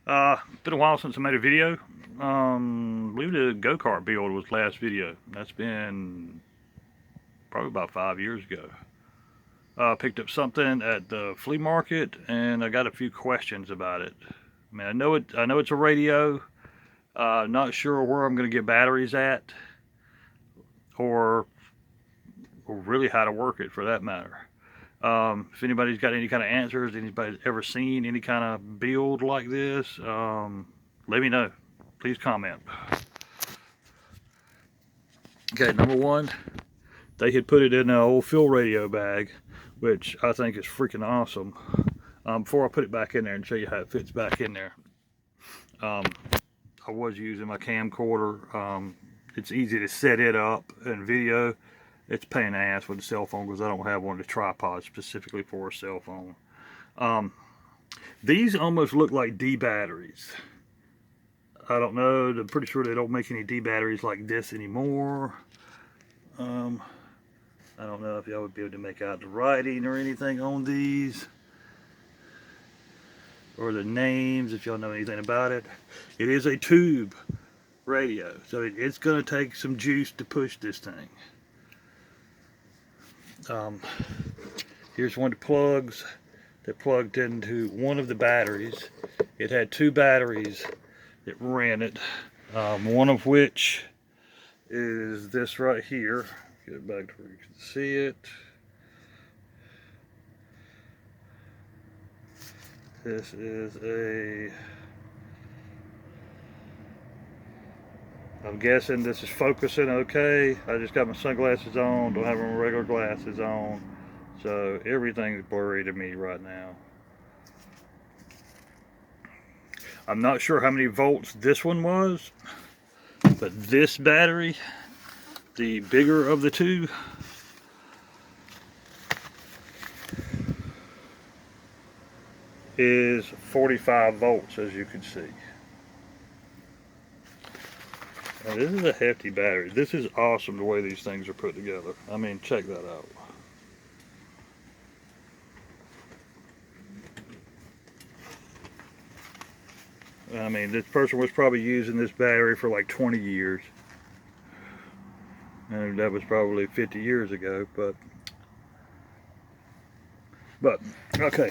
Been a while since I made a video. I believe the go-kart build was last video. That's been probably about 5 years ago. Picked up something at the flea market, and I got a few questions about it. I mean, I know it. I know it's a radio. Not sure where I'm going to get batteries at, or really how to work it for that matter. If anybody's got any kind of answers, anybody's ever seen any kind of build like this, let me know. Please comment. Okay, number one, they had put it in an old field radio bag, which I think is freaking awesome. Before I put it back in there and show you how it fits back in there, I was using my camcorder. It's easy to set it up and video. It's a pain in the ass with the cell phone because I don't have one of the tripods specifically for a cell phone. These almost look like D batteries. I don't know. I'm pretty sure they don't make any D batteries like this anymore. I don't know if y'all would be able to make out the writing or anything on these, or the names if y'all know anything about it. It is a tube radio, so it's going to take some juice to push this thing. Here's one of the plugs that plugged into one of the batteries. It had two batteries that ran it, one of which is this right here. Get it back to where you can see it. This is I'm guessing this is focusing okay. I just got my sunglasses on, don't have my regular glasses on, so everything's blurry to me right now. I'm not sure how many volts this one was, but this battery, the bigger of the two, is 45 volts, as you can see. Now, this is a hefty battery. This is awesome the way these things are put together. I mean, check that out. I mean, this person was probably using this battery for like 20 years. And that was probably 50 years ago, but okay.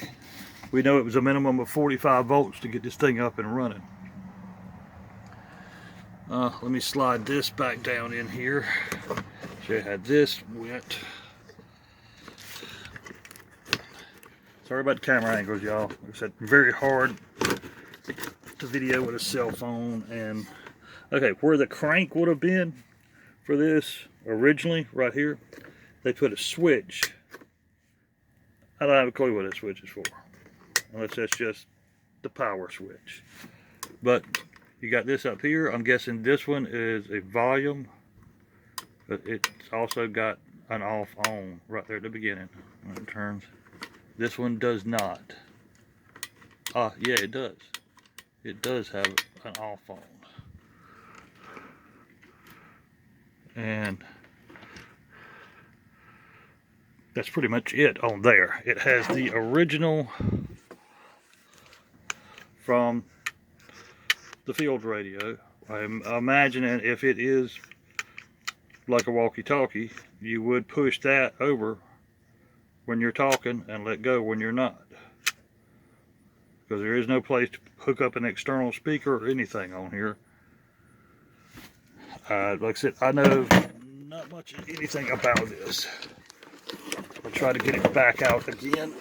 We know it was a minimum of 45 volts to get this thing up and running. Let me slide this back down in here. Show you how this went. Sorry about the camera angles, y'all. Like I said, very hard to video with a cell phone. And okay, where the crank would have been for this originally, right here, they put a switch. I don't have a clue what that switch is for, unless that's just the power switch. But you got this up here. I'm guessing this one is a volume, but it's also got an off on right there at the beginning when it turns. This one does not. Ah, yeah, it does. It does have an off on. And that's pretty much it on there. It has the original from the field radio. I'm imagining if it is like a walkie-talkie, you would push that over when you're talking and let go when you're not, because there is no place to hook up an external speaker or anything on here. Like I said, I know not much of anything about this. I'll try to get it back out again.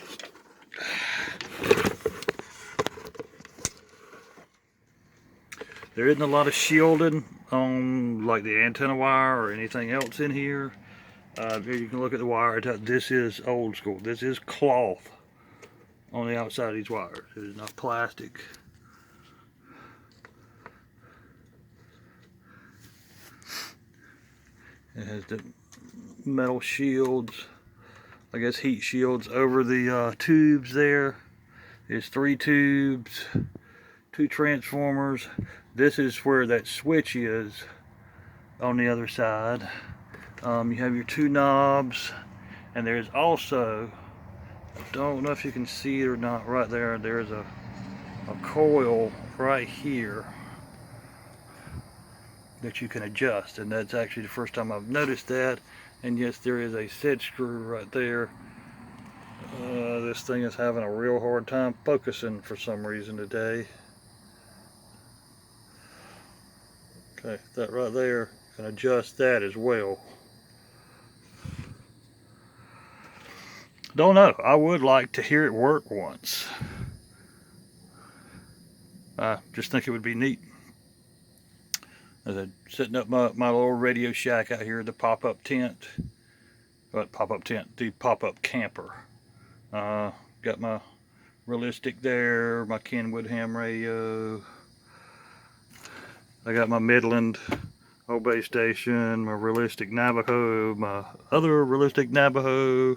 There isn't a lot of shielding on like the antenna wire or anything else in here. Here you can look at the wire. This is old school. This is cloth on the outside of these wires. It is not plastic. It has the metal shields, I guess heat shields over the tubes there. There's 3 tubes, 2 transformers. This is where that switch is on the other side. You have your 2 knobs, and there's also, I don't know if you can see it or not, right there, there's a a coil right here that you can adjust, and that's actually the first time I've noticed that. And yes, there is a set screw right there. This thing is having a real hard time focusing for some reason today. Okay, that right there, you can adjust that as well. Don't know, I would like to hear it work once. I just think it would be neat. As I'm setting up my little Radio Shack out here, the pop-up tent. What pop-up tent? The pop-up camper. Got my Realistic there, my Kenwood ham radio. I got my Midland old base station, my Realistic Navajo, my other Realistic Navajo,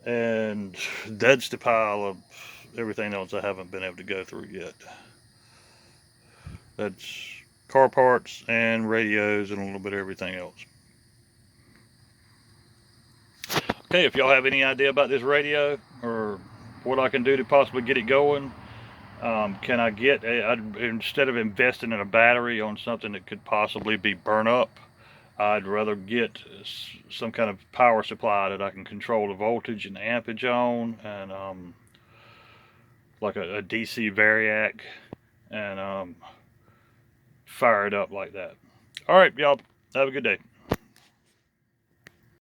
and that's the pile of everything else I haven't been able to go through yet. That's car parts and radios and a little bit of everything else. Okay, if y'all have any idea about this radio or what I can do to possibly get it going, can I get, instead of investing in a battery on something that could possibly be burn up, I'd rather get some kind of power supply that I can control the voltage and the ampage on, and like a DC Variac, and fire it up like that. All right, y'all, have a good day.